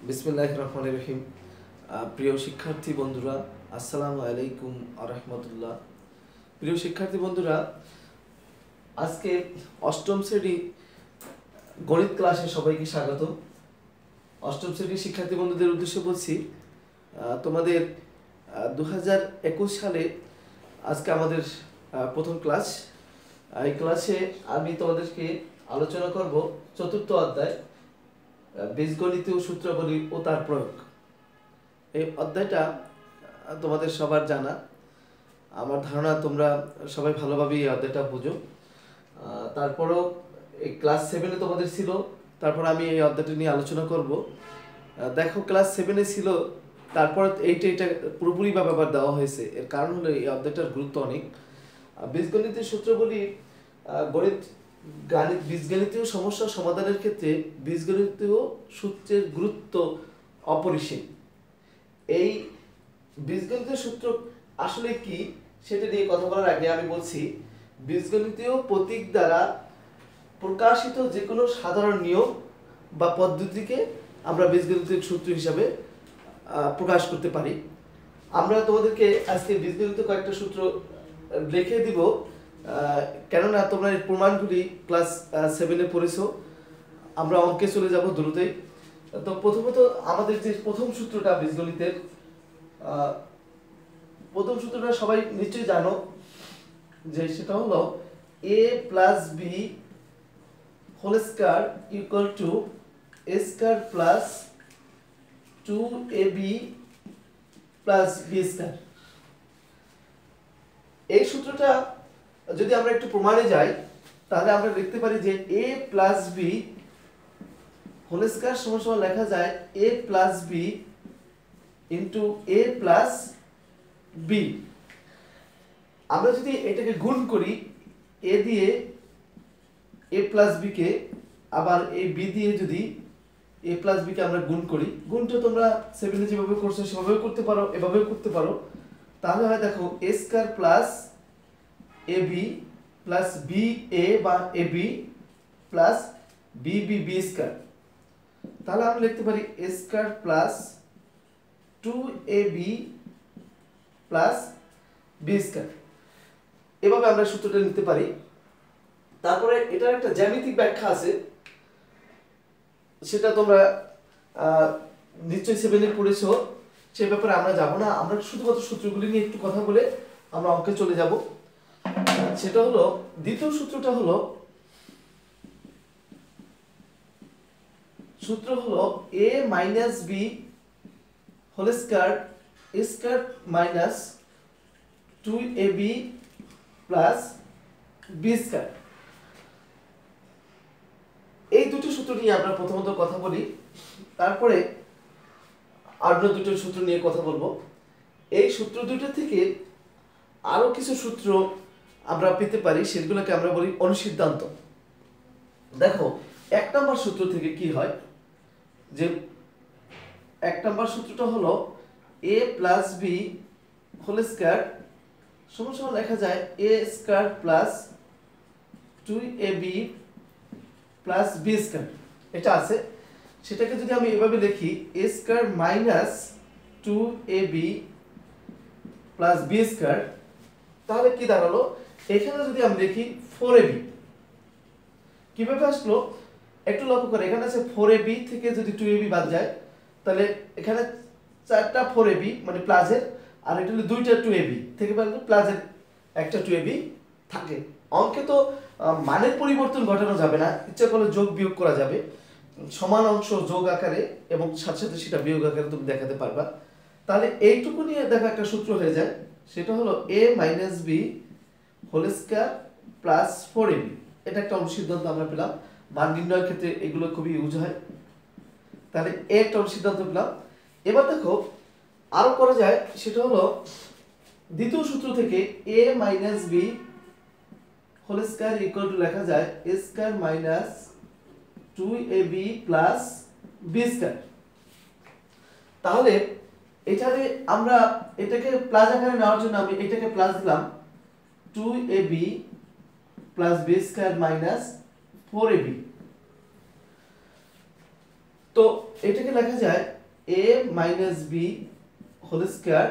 বিসমিল্লাহির রহমানির রহিম। প্রিয় শিক্ষার্থী বন্ধুরা, আসসালামু আলাইকুম ওয়া রাহমাতুল্লাহ। প্রিয় শিক্ষার্থী বন্ধুরা, আজকে অষ্টম শ্রেণী গণিত ক্লাসে সবাইকে স্বাগত। অষ্টম শ্রেণীর শিক্ষার্থী বন্ধুদের উদ্দেশ্যে বলছি, তোমাদের 2021 সালে আজকে আমাদের প্রথম ক্লাস। এই ক্লাসে আমি তোমাদেরকে আলোচনা করব চতুর্থ অধ্যায় বীজগণিতীয় সূত্রাবলী ও তার প্রয়োগ। এই অধ্যায়টা তোমাদের সবার জানা, আমার ধারণা তোমরা সবাই ভালোভাবেই এই অধ্যায়টা বুঝো। তারপরেও এই ক্লাস 7-এ তোমাদের ছিল, তারপর আমি এই অধ্যায়টা নিয়ে আলোচনা করব। দেখো, ক্লাস 7-এ ছিল, তারপর এইটা পুরোপুরিভাবে আবার দেওয়া হয়েছে। এর কারণ হলো এই অধ্যায়টার গুরুত্ব অনেক। বীজগণিতের সূত্রাবলী বীজগণিতীয় সমস্যা সমাধানের ক্ষেত্রে বীজগণিতীয় সূত্রের গুরুত্ব অপরিসীম। এই বীজগণিতীয় সূত্র আসলে কি সেটা নিয়ে কথা বলার আগে আমি বলছি, বীজগণিতীয় প্রতীক দ্বারা প্রকাশিত যে কোনো সাধারণ নিয়ম বা পদ্ধতিকে আমরা বীজগণিতীয় সূত্র হিসাবে প্রকাশ করতে পারি। আমরা তোমাদেরকে আজকে বীজগণিতীয় কয়েকটা সূত্র লিখে দিব, কেননা তোমরা এই প্রমাণগুলি ক্লাস 7-এ পড়েছো। আমরা অঙ্কে চলে যাব দ্রুতই। তো প্রথমত আমাদের যে প্রথম সূত্রটা বীজগণিতের, প্রথম সূত্রটা সবাই নিশ্চয়ই জানো, যে সেটা হলো a plus b whole square equal to a square plus 2ab plus B square. এই সূত্রটা যদি আমরা একটু প্রমাণে যাই, তাহলে আমরা লিখতে পারি যে a plus b whole square সমান সমান লেখা যায় a plus b into a plus b. আমরা যদি এটাকে গুণ করি, a দিয়ে a প্লাস বি কে, আবার এই b দিয়ে যদি a প্লাস বি কে আমরা গুণ করি, গুণটা তোমরা 7-এ যেভাবে করছো সেভাবেও করতে পারো, এভাবেও করতে পারো। তাহলে হয় দেখো a square plus ab plus B A বা A B plus B B B square. তাহলে আমরা লিখতে পারি a square plus 2ab plus B square. এভাবে আমরা সূত্রটা নিতে পারি। তারপরে এটার একটা জ্যামিতিক ব্যাখ্যা আছে, সেটা তোমরা নিশ্চয়ই 7-এ পড়েছো, সে ব্যাপারে আমরা যাব না। আমরা শুধুমাত্র সূত্রগুলি নিয়ে একটু কথা বলে আমরা অঙ্কে চলে যাব। সেটা হলো, দ্বিতীয় সূত্রটা হলো, সূত্র হলো a minus b whole square a square minus 2ab plus B square. এই দুটো সূত্র নিয়ে আমরা প্রথমত কথা বলি, তারপরে আরো দুটো সূত্র নিয়ে কথা বলবো। এই সূত্র দুটো থেকে আরো কিছু সূত্র আমরা পেতে পারি, সেগুলোকে আমরা বলি অনুসিদ্ধান্ত। দেখো, 1 নম্বর সূত্র থেকে কি হয়, যে 1 নম্বর সূত্রটা হলো a plus b whole square সমান সমান লেখা যায় a square plus 2ab plus B square. এটা আছে, সেটাকে যদি আমি এভাবে লিখি a square minus 2ab plus B square, তাহলে কি দাঁড়ালো, এখানে যদি আমি লিখি 4ab। কিভাবে আসলো একটু লক্ষ্য করে, এখানে আছে 4ab থেকে যদি 2ab বাদ যায়, তাহলে এখানে 4টা 4ab মানে প্লাসের, আর এটা হলো 2টা 2ab থেকে বাদলে প্লাসের একটা 2ab থাকে। অঙ্কে তো মানের পরিবর্তন ঘটানো যাবে না, ইচ্ছা করলে যোগ বিয়োগ করা যাবে, সমান অংশ যোগ আকারে এবং সাথে সাথে সেটা বিয়োগ আকারে তুমি দেখাতে পারবা। তাহলে এইটুকু নিয়ে দেখা একটা সূত্র হয়ে যায়, সেটা হলো a minus b whole square plus 4ab। এটা একটা অনুসিদ্ধান্ত আমরা পেলাম। মান নির্ণয়ের ক্ষেত্রে এগুলো খুবই ইউজ হয়। তাহলে একটা অনুসিদ্ধান্ত পেলাম। এবার দেখো আরো করা যায়, সেটা হলো দ্বিতীয় সূত্র থেকে a minus b whole square equal to লেখা যায় a square minus 2ab plus B square. তাহলে এটারে আমরা এটাকে প্লাস আকারে নেওয়ার জন্য আমি এটাকে প্লাস দিলাম 2ab plus B square minus 4ab। তো এটাকে লেখা যায় a minus b whole square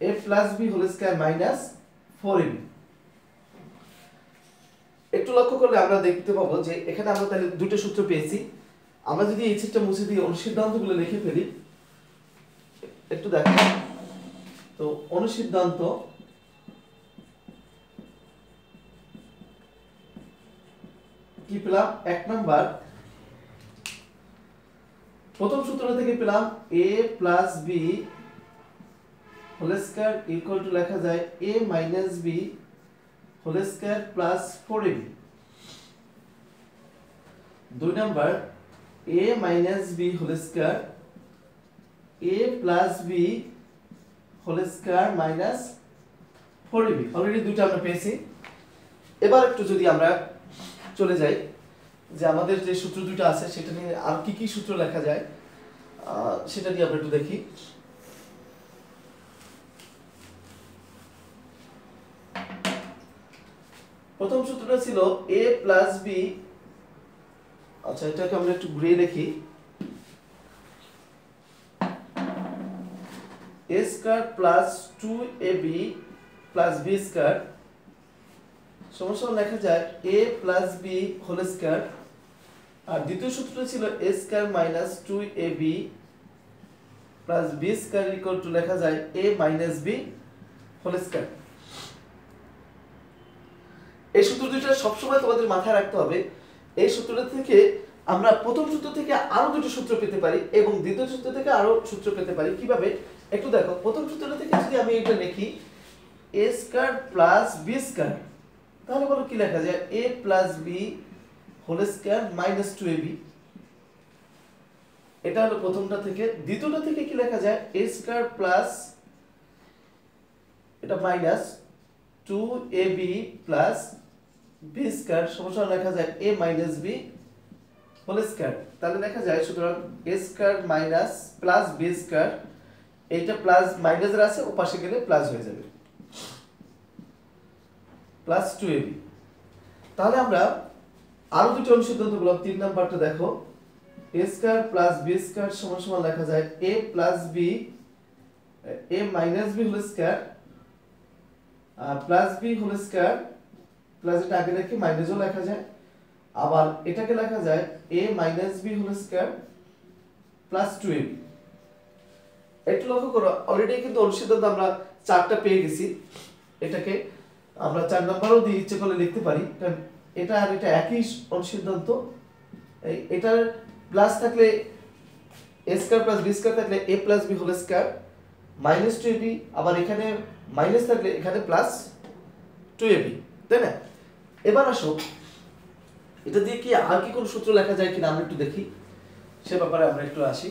a plus b whole square minus 4ab। একটু লক্ষ্য করলে আমরা দেখতে পাবো যে এখানে আমরা তাহলে দুটো সূত্র পেয়েছি। আমরা যদি এই চিত্রটা মুছে দিয়ে অনুসিদ্ধান্তগুলো লিখে ফেলি, একটু দেখো তো অনুসিদ্ধান্ত কি পেলাম। এক নাম্বার প্রথম সূত্র থেকে পেলাম a plus b whole square equal to লেখা যায় a minus b whole square plus 4ab। দুই number a minus b whole square a plus b whole square minus 4ab। Already দুটো আমরা পেয়েছি। এবার একটু যদি আমরা চলে যাই যে আমাদের যে সূত্র দুটো আছে সেটা নিয়ে আর কি কি সূত্র লেখা যায় সেটা নিয়ে আমরা একটু দেখি। প্রথম সূত্রটা ছিল a প্লাস বি, আচ্ছা এটাকে আমরা একটু ঘুরিয়ে দেখি, a square plus 2ab plus b square সমান লেখা যায় a plus b whole square. আর দ্বিতীয় সূত্রটা ছিল a square minus 2ab plus b square equal to লেখা যায় a minus b whole square. এই সূত্র দুটো সবসময় তোমাদের মাথায় রাখতে হবে। এই সূত্রটা থেকে আমরা প্রথম সূত্র থেকে আরো দুটো সূত্র পেতে পারি এবং দ্বিতীয় সূত্র থেকে আরো সূত্র পেতে পারি। কিভাবে একটু দেখো। প্রথম সূত্রটা থেকে যদি আমি এটা লিখি a square plus b square, তাহলে বলো কি লেখা যায় a plus b whole square minus 2ab। এটা হলো প্রথমটা থেকে। দ্বিতীয়টা থেকে কি লেখা যায় a স্কয়ার প্লাস এটা minus 2ab plus b square সমান লেখা যায় a minus b whole square. তাহলে লেখা যায় সুতরাং a square minus plus b square, এইটা প্লাস মাইনাস এর আছে ওপাশে গেলে প্লাস হয়ে যাবে প্লাস 2ab। তাহলে আমরা আরো দুটো অনুসিদ্ধান্ত বললাম। তিন নাম্বারটা দেখো a square plus b square সমান লেখা যায় a plus b a minus b whole square plus b whole square, plus এটা আগে রেখে মাইনাসও লেখা যায়, আবার এটাকে লেখা যায় a minus b whole square plus 2ab। একটু লক্ষ্য করো অলরেডি কিন্তু অনুসিদ্ধান্ত আমরা চারটা পেয়ে গেছি। এটাকে আমরা 4 নাম্বারও দিয়ে ইচ্ছে করলে লিখতে পারি, কারণ এটা আর এটা একই অনুসিদ্ধান্ত। এটার প্লাস থাকলে a square plus b square থাকলে a plus b whole square minus 2ab, আবার এখানে মাইনাস থাকলে এখানে প্লাস 2ab, তাই না? এবার আসো এটা দিয়ে কি আর কি কোনো সূত্র লেখা যায় কিনা আমরা একটু দেখি, সে ব্যাপারে আমরা একটু আসি।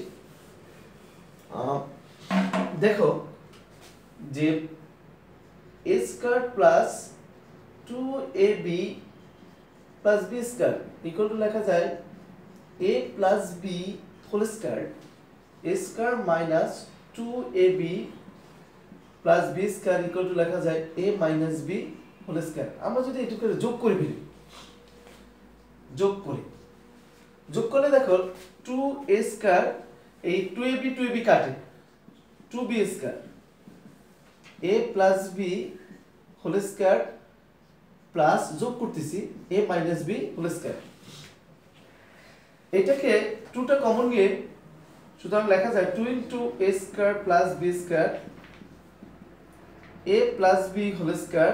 দেখো যে a square plus 2ab plus b square equal to লেখা যায় a plus b whole square a square minus 2ab plus b square equal to লেখা যায় a minus b whole square. আমরা যদি এটুকু যোগ করে ফেলি, যোগ করলে দেখো 2a স্কয়ার এই 2ab কাটে 2b square a plus b whole square plus যোগ করতেছি a minus b whole square. এটাকে 2টা কমন নিয়ে সুতরাং লেখা যায় 2 into a square plus b square a plus b whole square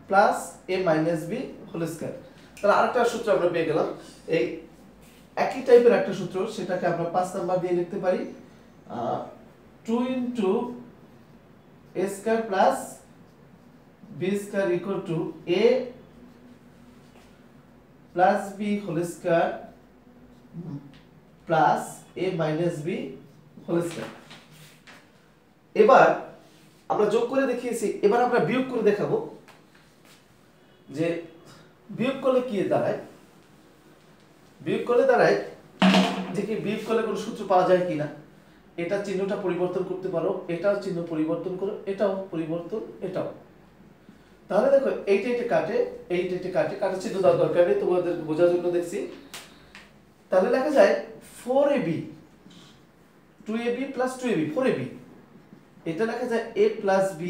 plus a minus b whole square. তাহলে আরেকটা সূত্র আমরা পেয়ে গেলাম। এই একই টাইপের একটা সূত্র, সেটাকে আমরা 5 নাম্বার দিয়ে লিখতে পারি 2 into a square plus b square equal to a plus b whole square plus a minus b whole square. এবার আমরা যোগ করে দেখিয়েছি, এবার আমরা বিয়োগ করে দেখাবো যে বিয়োগ করলে কি দাঁড়ায়। বিয়োগ করলে দাঁড়ায় যে কি বিয়োগ করলে কোনো সূত্র পাওয়া যায় কিনা। এটা চিহ্নটা পরিবর্তন করতে পারো, এটাও চিহ্ন পরিবর্তন করো, এটাও পরিবর্তন, এটাও। তাহলে দেখো এইটা কাটে, এইটা কাটে, কাটার চিহ্ন দেওয়ার দরকার নেই, তোমাদের বোঝার জন্য দেখছি। তাহলে লেখা যায় 4ab 2ab plus 2ab 4ab, এটা লেখা যায় a plus b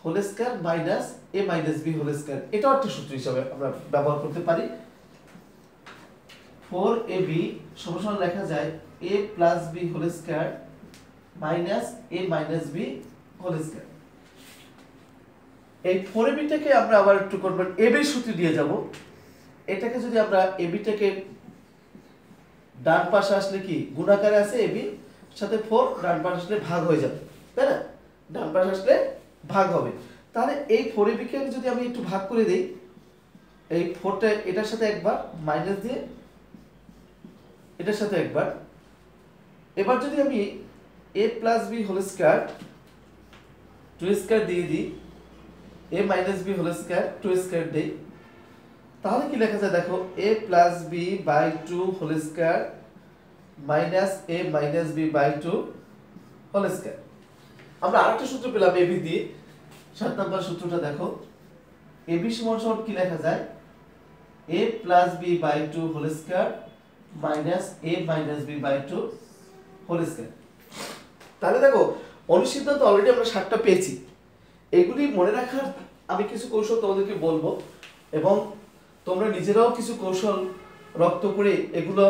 whole square minus a minus b whole square. এটাও একটা সূত্র হিসাবে আমরা ব্যবহার করতে পারি। 4ab সমান লেখা যায় a plus b whole square minus a minus b whole square. এই 4ab টাকে আমরা আবার একটু কনভার্ট ab এর সূত্রে দিয়ে যাব। এটাকে যদি আমরা ab টাকে ডান পাশে আসলে কি গুণাকারে আছে ab সাথে 4, ডান পাশে আসলে ভাগ হয়ে যাবে, তাই না? ডান পাশে আসলে ভাগ হবে। তাহলে এই 4ab কে যদি আমি একটু ভাগ করে দেই, এই 4টা এটার সাথে একবার মাইনাস দিয়ে এটার সাথে একবার, এবার যদি আমি a plus b whole square 2 square দিয়ে দিই, a minus b whole square 2 square দেই, তাহলে কি লেখা যায় দেখো, a plus b by 2 whole square minus a minus b by 2 whole square. আমরা আরেকটা সূত্র পেলাম ab দিয়ে। 7 নম্বর সূত্রটা দেখো, ab সমান কি লেখা যায়, a plus b by 2 whole square minus a minus b by 2 whole square. তাহলে দেখো অনুসিদ্ধান্ত অলরেডি আমরা 7টা পেয়েছি। এগুলি মনে রাখার আমি কিছু কৌশল তোমাদেরকে বলবো, এবং তোমরা নিজেরাও কিছু কৌশল রপ্ত করে এগুলো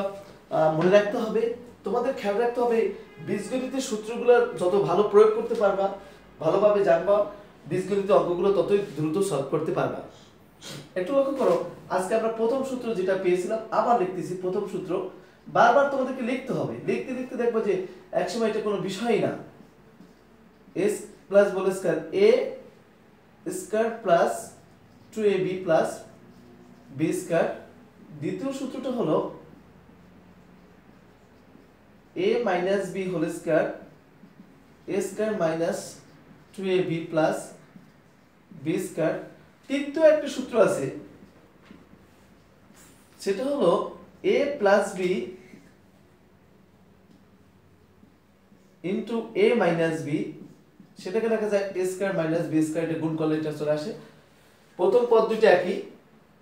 মনে রাখতে হবে। তোমাদের খেয়াল রাখতে হবে বীজগণিতের সূত্রগুলো যত ভালো প্রয়োগ করতে পারবা, ভালোভাবে জানবা, বীজগণিতের অঙ্কগুলো ততই দ্রুত সলভ করতে পারবা। একটু লক্ষ্য করো, আজকে আমরা প্রথম সূত্র যেটা পেয়েছিলাম আবার লিখতেছি। প্রথম সূত্র বারবার তোমাদেরকে লিখতে হবে, লিখতে লিখতে দেখবো যে একসময় এটা কোনো বিষয়ই না। a plus whole square a square plus 2ab plus b square. দ্বিতীয় সূত্রটা হলো a minus b whole square a square minus 2ab plus b square. তৃতীয় একটা সূত্র আছে, সেটা হলো a plus b into a minus b, সেটাকে লেখা যায় a square minus b square. এটা গুণ করলে এটা চলে আসে। প্রথম পদ দুইটা একই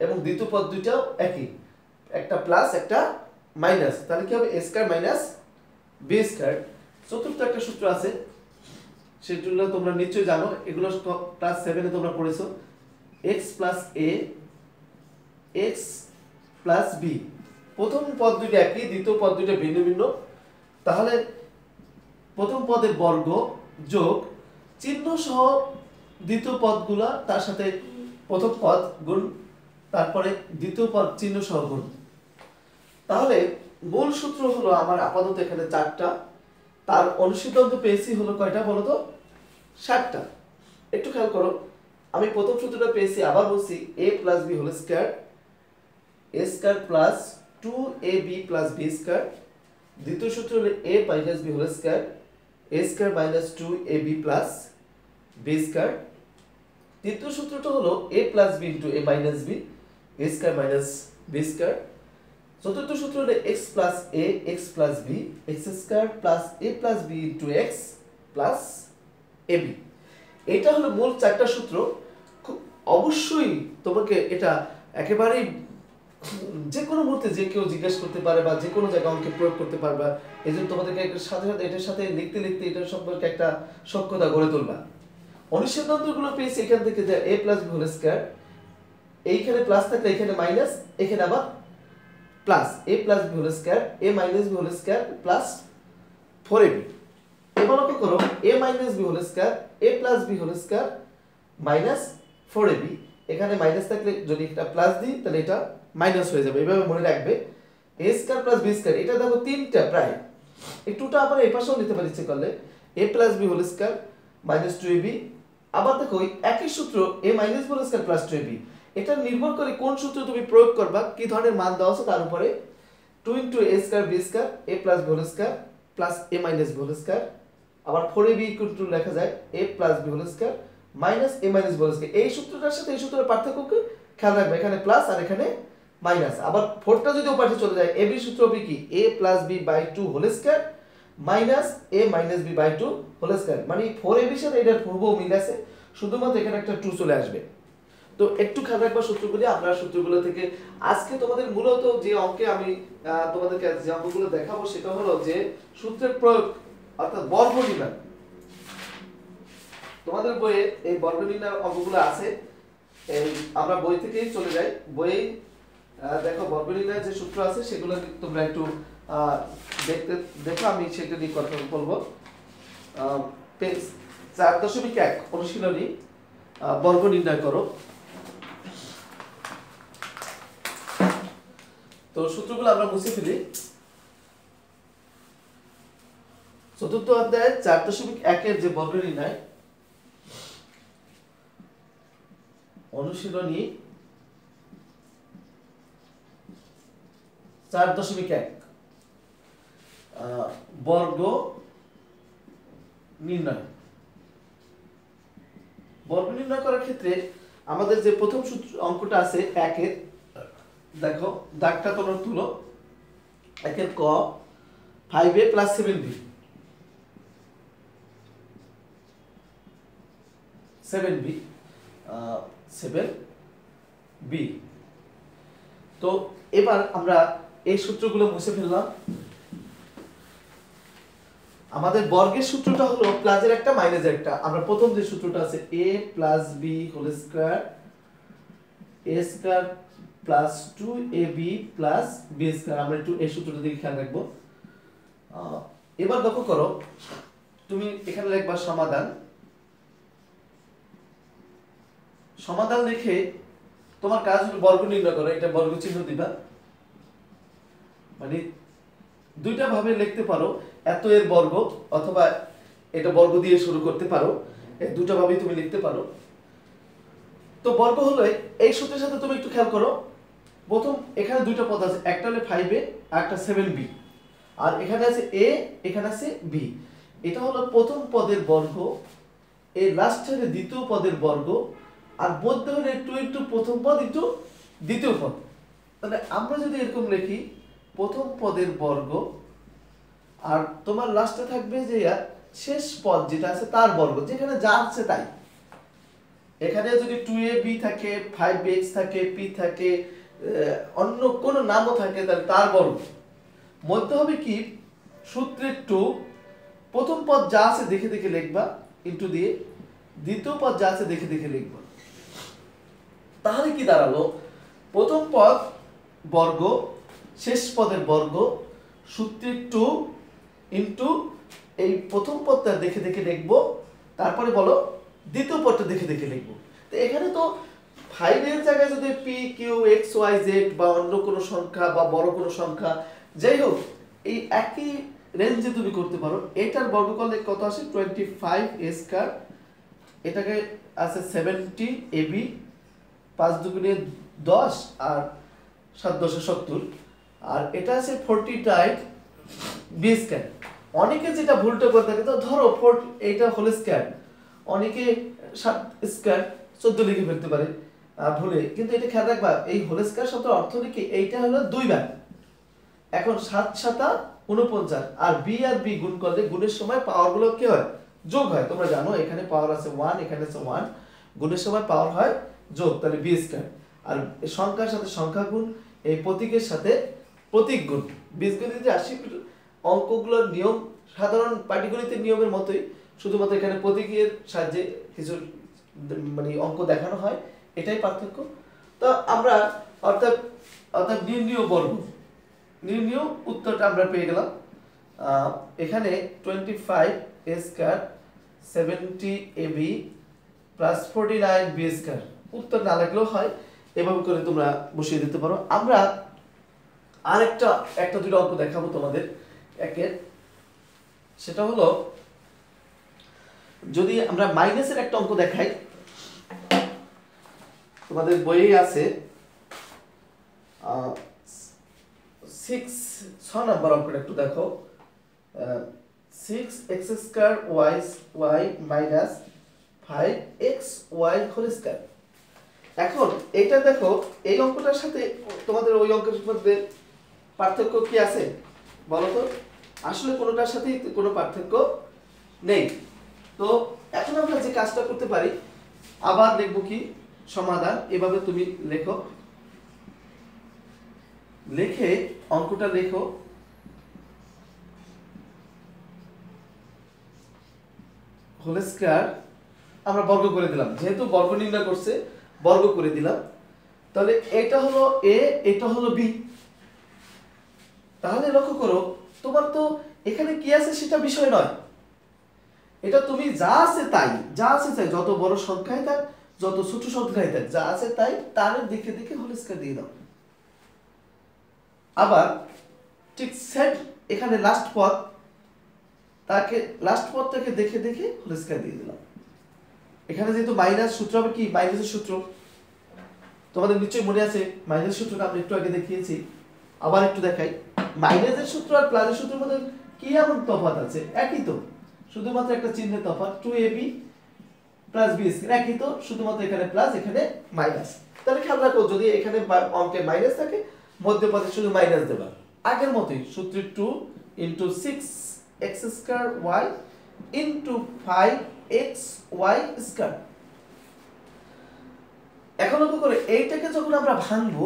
এবং দ্বিতীয় পদ দুইটাও একই, একটা প্লাস একটা মাইনাস, তাহলে কি হবে a square minus b square. চতুর্থ একটা সূত্র আছে, সেগুলো তোমরা নিশ্চয়ই জানো, এগুলো ক্লাস 7 এ তোমরা পড়েছো। x plus a x plus b, প্রথম পদ দুইটা একই, দ্বিতীয় পদ দুইটা ভিন্ন ভিন্ন, তাহলে প্রথম পদের বর্গ যোগ চিহ্ন সহ দ্বিতীয় পদগুলা, তার সাথে প্রথম পদ গুণ, তারপরে দ্বিতীয় পদ চিহ্ন সহ গুণ। তাহলে মূল সূত্র হলো আমার আপাতত এখানে 4টা, তার অনুসিদ্ধান্ত পেয়েছি হলো কয়টা বলো তো? 7টা। একটু খেয়াল করো, আমি প্রথম সূত্রটা পেয়েছি, আবার বলছি a plus b whole square a square plus 2ab plus b square. দ্বিতীয় সূত্র হলো a minus b whole square a square minus 2ab plus b square. তৃতীয় সূত্রটা হলো a plus b into a minus b a square minus b square. চতুর্থ সূত্র হলো x plus a x plus b x square plus a plus b into x plus ab। এটা হলো মূল 4টা সূত্র। খুব অবশ্যই তোমাকে এটা একেবারেই যে কোনো মুহূর্তে যে কেউ জিজ্ঞেস করতে পারে বা যে কোনো জায়গায় অঙ্কে প্রয়োগ করতে পারবা। এই জন্য তোমাদেরকে সাথে সাথে এটার সাথে লিখতে লিখতে এটার সম্পর্কে একটা সক্ষতা গড়ে তুলবা। অনুসিদ্ধান্তগুলো পেয়েছি এখান থেকে, যে a plus b whole square, এইখানে প্লাস থাকলে এখানে মাইনাস, এখানে আবার plus a plus b whole square a minus b whole square plus 4ab। এবার লক্ষ্য করো, a minus b whole square a plus b whole square minus 4ab, এখানে minus থাকলে যদি এটা প্লাস দিই তাহলে এটা মাইনাস হয়ে যাবে। এভাবে মনে রাখবে a square plus b square. এটা দেখো 3টা প্রায়, একটুটা আবার এই পাশেও নিতে পারি ইচ্ছে করলে, a plus b whole square minus 2ab। আবার দেখো একই সূত্র a minus b whole square plus 2ab। এটা নির্ভর করে কোন সূত্র তুমি প্রয়োগ করবা, কি ধরনের মান দেওয়া আছে তার উপরে। 2 into a square b square a plus b whole square plus a minus b whole square. আবার 4ab ইকুয়াল টু লেখা যায় a plus b whole square minus a minus b whole square. এই সূত্রটার সাথে এই সূত্রের পার্থক্যকে খেয়াল রাখবে, এখানে প্লাস আর এখানে মাইনাস। আবার 4টা যদি ওপাশে চলে যায়, ab সূত্র হবে কি a plus b by 2 whole square minus a minus b by 2 whole square. মানে 4ab এর সাথে এটার পূর্ব মিল আছে, শুধুমাত্র এখানে একটা 2 চলে আসবে। তো একটু খেয়াল রাখবা সূত্রগুলি। আমরা সূত্রগুলো থেকে আজকে তোমাদের মূলত যে অঙ্কে আমি তোমাদেরকে যে অঙ্কগুলো দেখাবো সেটা হলো যে সূত্রের প্রয়োগ অর্থাৎ বর্গ নির্ণয়। তোমাদের বইয়ে এই বর্গ নির্ণয় অঙ্কগুলো আছে, এই আমরা বই থেকেই চলে যাই। বইয়ে দেখো বর্গ নির্ণয়ের যে সূত্র আছে সেগুলো তোমরা একটু দেখতে দেখো, আমি সেটা নিয়ে কথা বলবো। পেজ 4.1 অনুশীলনী বর্গ নির্ণয় করো। তো সূত্রগুলো আমরা মুছে ফেলি। চতুর্থ অধ্যায় 4.1 এর যে বর্গ নির্ণয় অনুশীলনী 4.1 বর্গ নির্ণয়। বর্গ নির্ণয় করার ক্ষেত্রে আমাদের যে প্রথম সূত্র অঙ্কটা আছে 1 এর, দেখো দাগটা তোমরা তুলো। 1 এর ক 5a + 7b 7b। তো এবার আমরা এই সূত্রগুলো মুছে ফেললাম। আমাদের বর্গের সূত্রটা হলো প্লাসের একটা মাইনাসের একটা। আমরা প্রথম যে সূত্রটা আছে a + b² a² + 2ab + b², আমরা একটু এই সূত্রটা দিকে খেয়াল রাখবো। এবার লক্ষ্য করো, তুমি এখানে লিখবা সমাধান। সমাধান লিখে তোমার কাজ হলো বর্গ নির্ণয় করো। এটা বর্গ চিহ্ন দিবা, মানে দুইটা ভাবে লিখতে পারো, এত এর বর্গ অথবা এটা বর্গ দিয়ে শুরু করতে পারো, এই দুটো ভাবেই তুমি লিখতে পারো। তো বর্গ হলো এই সূত্রের সাথে তুমি একটু খেয়াল করো। প্রথম এখানে দুইটা পদ আছে, একটা হলো 5a আর একটা 7b, আর এখানে আছে a এখানে আছে b। এটা হলো প্রথম পদের বর্গ, এই লাস্টের দ্বিতীয় পদের বর্গ, আর মধ্যে হলো একটু প্রথম পদ একটু দ্বিতীয় পদ। তাহলে আমরা যদি এরকম লিখি প্রথম পদের বর্গ আর তোমার লাস্টে থাকবে যে শেষ পদ যেটা আছে তার বর্গ, যেখানে যা আছে তাই। এখানে যদি 2ab থাকে, 5x থাকে, p থাকে, অন্য কোনো নামও থাকে, তাহলে তার বর্গ। মধ্যে হবে কি সূত্রের 2, প্রথম পদ যা আছে দেখে দেখে লিখবা ইনটু দিয়ে, দ্বিতীয় পদ যা আছে দেখে দেখে লিখবা। তাহলে কি দাঁড়ালো, প্রথম পদ বর্গ, শেষ পদের বর্গ, সূত্রের 2 ইনটু এই প্রথম পদটা দেখে দেখে লিখবো, তারপরে বলো দ্বিতীয় পদটা দেখে দেখে লিখবো। তো এখানে তো 5 এর জায়গায় যদি p q x y z বা অন্য কোনো সংখ্যা বা বড় কোনো সংখ্যা যাই হোক, এই একই রেঞ্জে তুমি করতে পারো। এটার বর্গ করলে কত আসে 25a², এটাকে আছে 70ab, 5 দুগুণে 10 আর 7 10 70, আর এটা আছে 49b²। অনেকে যেটা ভুলটা করে থাকে, তো ধরো এইটা হোল স্কয়ার, অনেকে 7² 14 লিখে ফেলতে পারে ভুলে, কিন্তু এটা খেয়াল রাখবা এই হোল স্কয়ার শব্দের অর্থ লিখে এইটা হলো 2 বার। এখন 7 7 49, আর b আর b গুণ করলে গুণের সময় পাওয়ারগুলো কি হয়, যোগ হয়। তোমরা জানো এখানে পাওয়ার আছে 1, এখানে আছে 1, গুণের সময় পাওয়ার হয় যোগ, তাহলে b²। আর সংখ্যার সাথে সংখ্যা গুণ, এই প্রতীকের সাথে প্রতীক গুণ। বীজগণিতে আসি অঙ্কগুলোর নিয়ম সাধারণ পাটিগণিতের নিয়মের মতোই, শুধুমাত্র এখানে প্রতীকের সাহায্যে কিছু মানে অঙ্ক দেখানো হয়, এটাই পার্থক্য। তো আমরা অর্থাৎ নির্ণীয় বর্গ, নির্ণীয় উত্তরটা আমরা পেয়ে গেলাম। এখানে 25a² 70ab + 49b², উত্তর না লাগলেও হয়, এভাবে করে তোমরা বসিয়ে দিতে পারো। আমরা একটা দুটো অঙ্ক দেখাবো তোমাদের একের, সেটা হলো যদি আমরা মাইনাসের একটা অঙ্ক দেখাই, তোমাদের বইয়ে আছে 6 নম্বর অঙ্কটা একটু দেখো। 6x² y - 5xy²। এখন এটা দেখো, এই অঙ্কটার সাথে তোমাদের ওই অঙ্কের মধ্যে পার্থক্য কি আছে বলো তো? আসলে কোনোটার সাথেই কোনো পার্থক্য নেই। তো এখন আমরা যে কাজটা করতে পারি, আবার দেখব কি সমাধান এভাবে তুমি লেখো, লিখে অঙ্কটা লেখো। হোল স্কয়ার আমরা বর্গ করে দিলাম, যেহেতু বর্গ নির্ণয় করছে বর্গ করে দিলাম। তাহলে এটা হলো এ, এটা হলো বি। তাহলে লক্ষ্য করো, তোমার তো এখানে কি আছে সেটা বিষয় নয়, এটা তুমি যা আছে তাই, যা আছে তাই, যত বড় সংখ্যায় থাক যত ছোট সংখ্যায় থাক, যা আছে তাই তার দেখে দেখে হোল স্কয়ার দিয়ে দাও। আবার ঠিক সেট এখানে লাস্ট পদ, তাকে লাস্ট পদটাকে দেখে দেখে হোল স্কয়ার দিয়ে দিলাম। এখানে যেহেতু মাইনাস সূত্র হবে কি, মাইনাসের সূত্র তোমাদের নিশ্চয়ই মনে আছে, মাইনাস সূত্রটা আমি একটু আগে দেখিয়েছি, আবার একটু দেখাই। মাইনাসের সূত্র আর প্লাসের সূত্রের মধ্যে কি এমন তফাৎ আছে? একই তো, শুধুমাত্র একটা চিহ্নের তফাৎ। 2ab প্লাস b স্কয়ার একই তো, শুধুমাত্র এখানে প্লাস এখানে মাইনাস। তাহলে খেয়াল রাখো, যদি এখানে অঙ্কে মাইনাস থাকে মধ্যপদে শুধু মাইনাস দেবা, আগের মতই সূত্রে 2 into 6x square y into 5xy square. এখন লক্ষ্য করে এইটাকে যখন আমরা ভাঙবো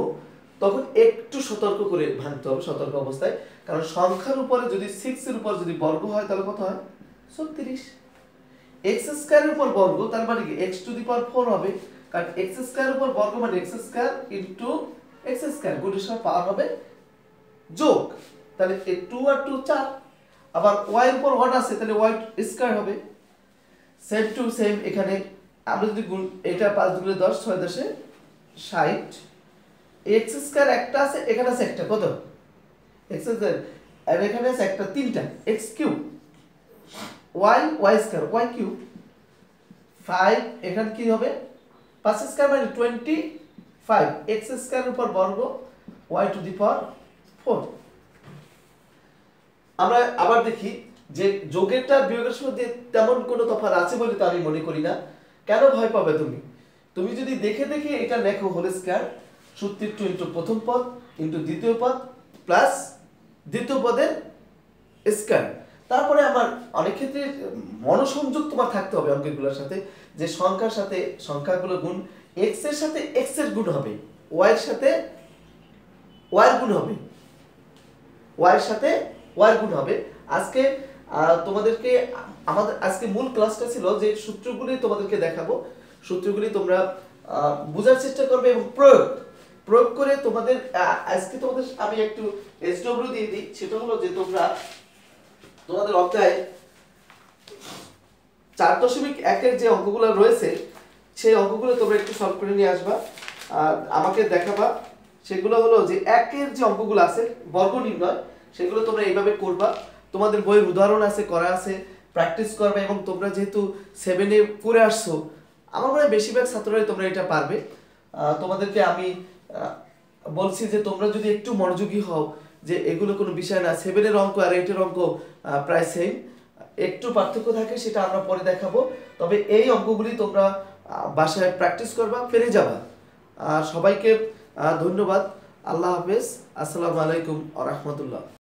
তখন একটু সতর্ক করে ভাঙতে হবে, সতর্ক অবস্থায়, কারণ সংখ্যার উপরে যদি 6 এর উপর যদি বর্গ হয় তাহলে কত হয়? 36। x স্কয়ারের উপর বর্গ তার মানে কি x টু দি পাওয়ার 4 হবে, কারণ x স্কয়ারের উপর বর্গ মানে x square into x square, গুণের সময় পাওয়ার হবে যোগ, তাহলে 2 আর 2 4। আবার y এর উপর 1 আছে তাহলে y স্কয়ার হবে। সেম টু সেম এখানে আমরা যদি গুণ, এটা 5 দুগুণে 10, 6 10 60, x স্কয়ার একটা আছে, এখানে আছে একটা, কত? x স্কয়ার, আর এখানে আছে একটা, তিনটা, x cube, y square, y cube, 5 এখানে কি হবে? 5 স্কয়ার মানে 25, x স্কয়ারের উপর বর্গ y টু দি পাওয়ার 4। আমরা আবার দেখি যে যোগেরটা বিয়োগের মধ্যে তেমন কোনো তফাৎ আছে বলে তো আমি মনে করি না। কেন ভয় পাবে তুমি? তুমি যদি দেখে দেখে এটা লেখো হোল স্কয়ার, সূত্রের 2 ইনটু প্রথম পদ ইনটু দ্বিতীয় পদ প্লাস দ্বিতীয় পদের স্কয়ার। তারপরে আমার অনেক ক্ষেত্রে মনোসংযোগ তোমার থাকতে হবে অঙ্কগুলোর সাথে, যে সংখ্যার সাথে সংখ্যাগুলো গুণ, x এর সাথে x এর গুণ হবে, y এর সাথে y এর গুণ হবে, y এর সাথে y এর গুণ হবে। আজকে তোমাদেরকে আমাদের আজকে মূল ক্লাসটা ছিল যে সূত্রগুলি তোমাদেরকে দেখাবো, সূত্রগুলি তোমরা বোঝার চেষ্টা করবে এবং প্রয়োগ করে তোমাদের আজকে তোমাদের আমি একটু এসডব্লিউ দিয়ে দিই। সেটা হলো যে তোমরা তোমাদের অধ্যায় 4.1 এর যে অঙ্কগুলো রয়েছে সেই অঙ্কগুলো তোমরা একটু সলভ করে নিয়ে আসবা আর আমাকে দেখাবা। সেগুলো হলো যে 1 এর যে অঙ্কগুলো আছে বর্গ নির্ণয়, সেগুলো তোমরা এইভাবে করবা। তোমাদের বইয়ের উদাহরণ আছে, করা আছে, প্র্যাকটিস করবে। এবং তোমরা যেহেতু 7 এ পড়ে আসছো, আমার মনে হয় বেশিরভাগ ছাত্ররাই তোমরা এটা পারবে। তোমাদেরকে আমি বলছি যে তোমরা যদি একটু মনোযোগী হও, যে এগুলো কোনো বিষয় না, 7 এর অঙ্ক আর 8 এর অঙ্ক প্রায় সেম, একটু পার্থক্য থাকে সেটা আমরা পরে দেখাবো। তবে এই অঙ্কগুলি তোমরা বাসায় প্র্যাকটিস করবা, পেরে যাবা। সবাইকে ধন্যবাদ। আল্লাহ হাফেজ। আসসালামু আলাইকুম ওয়া রাহমাতুল্লাহ।